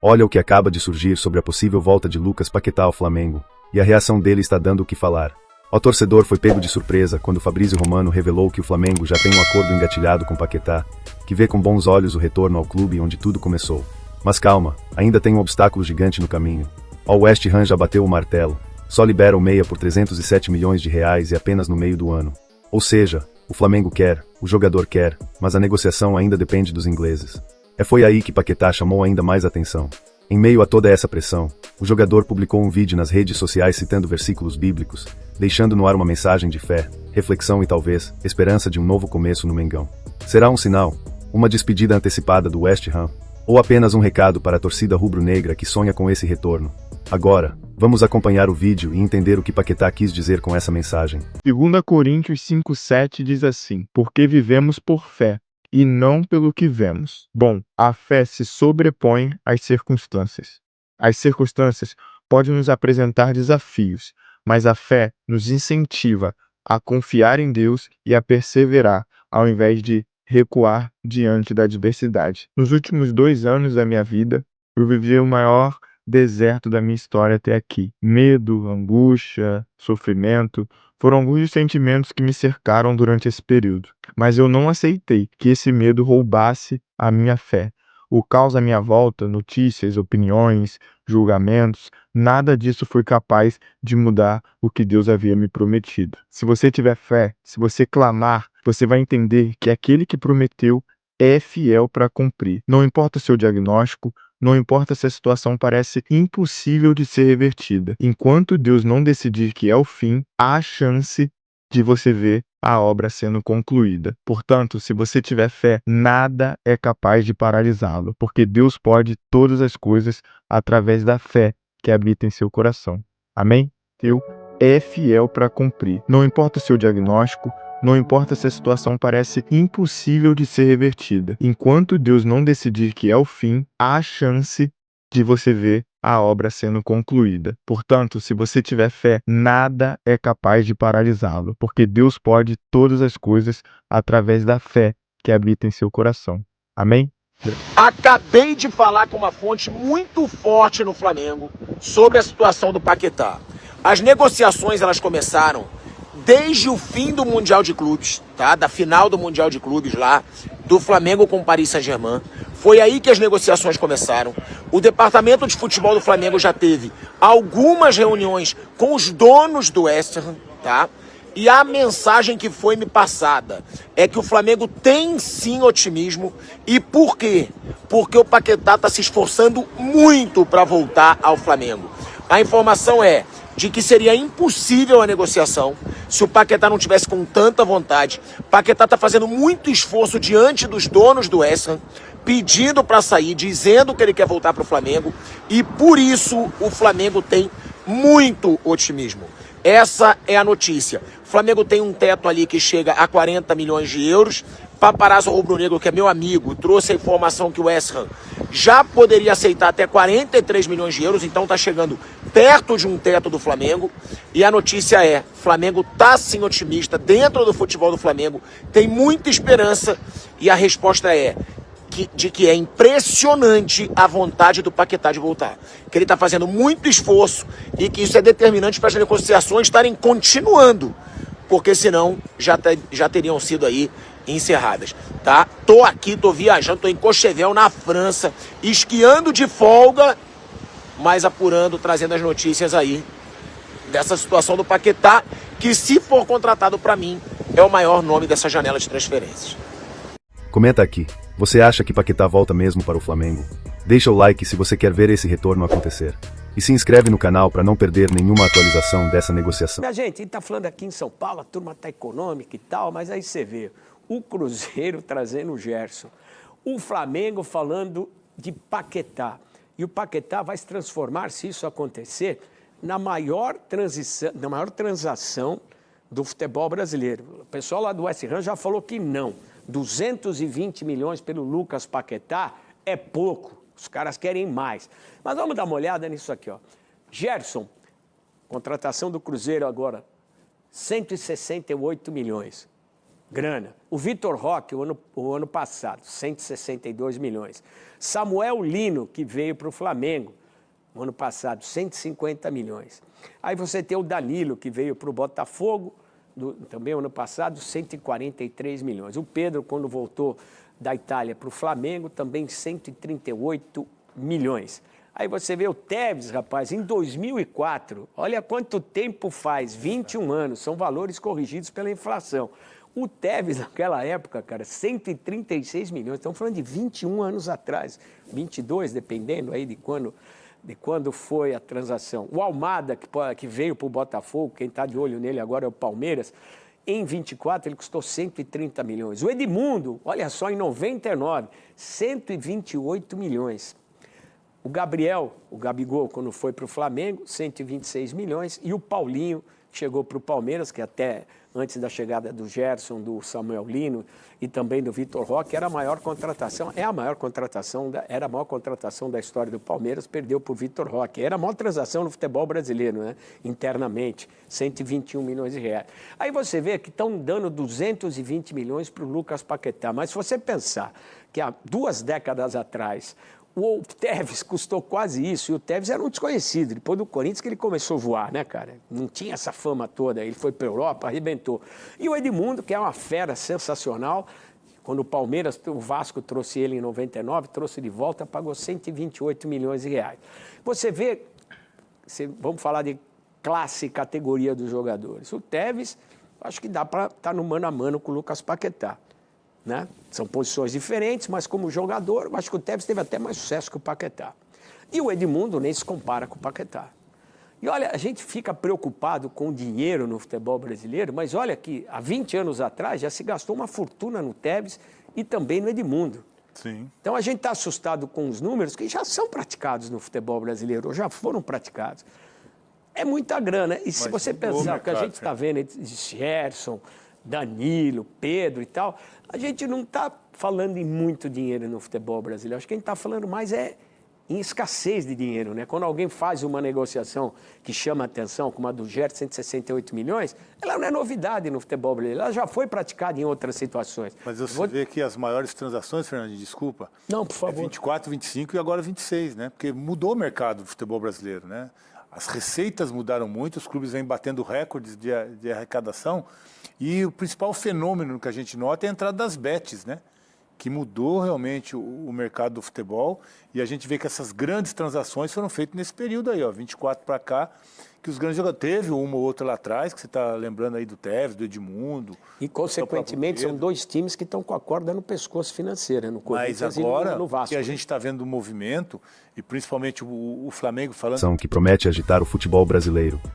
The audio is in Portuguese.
Olha o que acaba de surgir sobre a possível volta de Lucas Paquetá ao Flamengo, e a reação dele está dando o que falar. O torcedor foi pego de surpresa quando Fabrício Romano revelou que o Flamengo já tem um acordo engatilhado com Paquetá, que vê com bons olhos o retorno ao clube onde tudo começou. Mas calma, ainda tem um obstáculo gigante no caminho. O West Ham já bateu o martelo, só libera o meia por 307 milhões de reais e apenas no meio do ano. Ou seja, o Flamengo quer, o jogador quer, mas a negociação ainda depende dos ingleses. Foi aí que Paquetá chamou ainda mais atenção. Em meio a toda essa pressão, o jogador publicou um vídeo nas redes sociais citando versículos bíblicos, deixando no ar uma mensagem de fé, reflexão e talvez, esperança de um novo começo no Mengão. Será um sinal? Uma despedida antecipada do West Ham? Ou apenas um recado para a torcida rubro-negra que sonha com esse retorno? Agora, vamos acompanhar o vídeo e entender o que Paquetá quis dizer com essa mensagem. 2 Coríntios 5,7 diz assim: porque vivemos por fé, e não pelo que vemos. Bom, a fé se sobrepõe às circunstâncias. As circunstâncias podem nos apresentar desafios, mas a fé nos incentiva a confiar em Deus e a perseverar, ao invés de recuar diante da adversidade. Nos últimos 2 anos da minha vida, eu vivi o maior deserto da minha história até aqui. Medo, angústia, sofrimento, foram alguns dos sentimentos que me cercaram durante esse período. Mas eu não aceitei que esse medo roubasse a minha fé. O caos à minha volta, notícias, opiniões, julgamentos, nada disso foi capaz de mudar o que Deus havia me prometido. Se você tiver fé, se você clamar, você vai entender que aquele que prometeu é fiel para cumprir. Não importa o seu diagnóstico, não importa se a situação parece impossível de ser revertida. Enquanto Deus não decidir que é o fim, há chance de você ver a obra sendo concluída. Portanto, se você tiver fé, nada é capaz de paralisá-lo, porque Deus pode todas as coisas através da fé que habita em seu coração. Amém? Deus é fiel para cumprir. Não importa o seu diagnóstico, não importa se a situação parece impossível de ser revertida. Enquanto Deus não decidir que é o fim, há chance de você ver a obra sendo concluída. Portanto, se você tiver fé, nada é capaz de paralisá-lo, porque Deus pode todas as coisas através da fé que habita em seu coração. Amém? Acabei de falar com uma fonte muito forte no Flamengo sobre a situação do Paquetá. As negociações elas começaram desde o fim do Mundial de Clubes, tá? Da final do Mundial de Clubes lá, do Flamengo com o Paris Saint-Germain. Foi aí que as negociações começaram. O departamento de futebol do Flamengo já teve algumas reuniões com os donos do West Ham, tá? E a mensagem que foi me passada é que o Flamengo tem sim otimismo. E por quê? Porque o Paquetá está se esforçando muito para voltar ao Flamengo. A informação é de que seria impossível a negociação se o Paquetá não tivesse com tanta vontade. O Paquetá está fazendo muito esforço diante dos donos do West Ham, pedindo para sair, dizendo que ele quer voltar para o Flamengo. E por isso o Flamengo tem muito otimismo. Essa é a notícia. O Flamengo tem um teto ali que chega a 40 milhões de euros. Paparazzo Rubro-Negro, que é meu amigo, trouxe a informação que o West Ham já poderia aceitar até 43 milhões de euros, então está chegando perto de um teto do Flamengo. E a notícia é, o Flamengo está sim otimista, dentro do futebol do Flamengo, tem muita esperança, e a resposta é de que é impressionante a vontade do Paquetá de voltar. Que ele está fazendo muito esforço e que isso é determinante para as negociações estarem continuando, porque senão já teriam sido aí encerradas, tá? Tô aqui, tô viajando, tô em Courchevel, na França, esquiando de folga, mas apurando, trazendo as notícias aí dessa situação do Paquetá, que se for contratado para mim, é o maior nome dessa janela de transferências. Comenta aqui, você acha que Paquetá volta mesmo para o Flamengo? Deixa o like se você quer ver esse retorno acontecer. E se inscreve no canal para não perder nenhuma atualização dessa negociação. Minha gente, a gente tá falando aqui em São Paulo, a turma tá econômica e tal, mas aí você vê o Cruzeiro trazendo o Gerson, o Flamengo falando de Paquetá. E o Paquetá vai se transformar, se isso acontecer, na maior transação do futebol brasileiro. O pessoal lá do West Ham já falou que não. 220 milhões pelo Lucas Paquetá é pouco. Os caras querem mais. Mas vamos dar uma olhada nisso aqui, ó. Gerson, contratação do Cruzeiro agora, 168 milhões. grana. O Vitor Roque, o ano passado, 162 milhões. Samuel Lino, que veio para o Flamengo, o ano passado, 150 milhões. Aí você tem o Danilo, que veio para o Botafogo, também ano passado, 143 milhões. O Pedro, quando voltou da Itália para o Flamengo, também 138 milhões. Aí você vê o Tevez, rapaz, em 2004, olha quanto tempo faz, 21 anos, são valores corrigidos pela inflação. O Tevez, naquela época, cara, 136 milhões, estamos falando de 21 anos atrás, 22, dependendo aí de quando foi a transação. O Almada, que veio para o Botafogo, quem está de olho nele agora é o Palmeiras, em 24 ele custou 130 milhões. O Edmundo, olha só, em 99, 128 milhões. O Gabriel, o Gabigol, quando foi para o Flamengo, 126 milhões. E o Paulinho, que chegou para o Palmeiras, que até antes da chegada do Gerson, do Samuel Lino e também do Vitor Roque, era a maior contratação, era a maior contratação da história do Palmeiras, perdeu para o Vitor Roque. Era a maior transação no futebol brasileiro, né? Internamente, 121 milhões de reais. Aí você vê que estão dando 220 milhões para o Lucas Paquetá. Mas se você pensar que há 2 décadas atrás o Tevez custou quase isso, e o Tevez era um desconhecido. Depois do Corinthians que ele começou a voar, né, cara? Não tinha essa fama toda. Ele foi para a Europa, arrebentou. E o Edmundo, que é uma fera sensacional, quando o Palmeiras, o Vasco trouxe ele em 99, trouxe de volta, pagou 128 milhões de reais. Você vê, vamos falar de classe e categoria dos jogadores. O Tevez, acho que dá para estar no mano a mano com o Lucas Paquetá. Né? São posições diferentes, mas como jogador, acho que o Tevez teve até mais sucesso que o Paquetá. E o Edmundo nem se compara com o Paquetá. E olha, a gente fica preocupado com o dinheiro no futebol brasileiro, mas olha que há 20 anos atrás já se gastou uma fortuna no Tevez e também no Edmundo. Sim. Então a gente está assustado com os números que já são praticados no futebol brasileiro, ou já foram praticados. É muita grana. E se você pensar o que a gente está vendo de Gerson, Danilo, Pedro e tal, a gente não está falando em muito dinheiro no futebol brasileiro. Acho que a gente está falando mais em escassez de dinheiro, né? Quando alguém faz uma negociação que chama a atenção, como a do Gerson, 168 milhões, ela não é novidade no futebol brasileiro, ela já foi praticada em outras situações. Mas você vê que as maiores transações, Fernandinho, desculpa, não, por favor. 24, 25 e agora 26, né? Porque mudou o mercado do futebol brasileiro, né? As receitas mudaram muito, os clubes vêm batendo recordes de arrecadação e o principal fenômeno que a gente nota é a entrada das bets, né? Que mudou realmente o mercado do futebol e a gente vê que essas grandes transações foram feitas nesse período aí, ó, 24 para cá, que os grandes jogadores, teve uma ou outra lá atrás, que você está lembrando aí do Tevez, do Edmundo. E, consequentemente, são 2 times que estão com a corda no pescoço financeira, no Corinthians. Mas agora, e no Vasco, que a gente está vendo o movimento, e principalmente o Flamengo falando... Que promete agitar o futebol brasileiro.